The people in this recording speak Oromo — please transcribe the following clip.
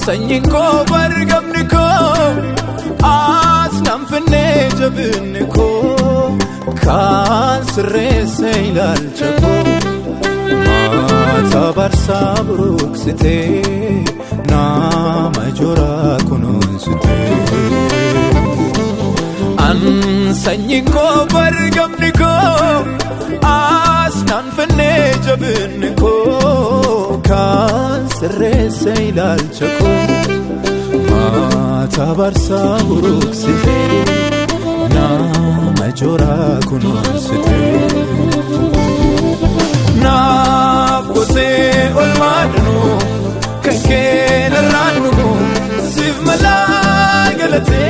sanyinko bargamniko asnam finne jabinko kan sirrese ilalchako mata barsa bruksite na majora kununsite an sanyinko bargamniko asnam finne jabinko kan sirrese ilalchako mata barsa bruksite na majora kununsite na kote olmadnu kankela ranu sif malagalate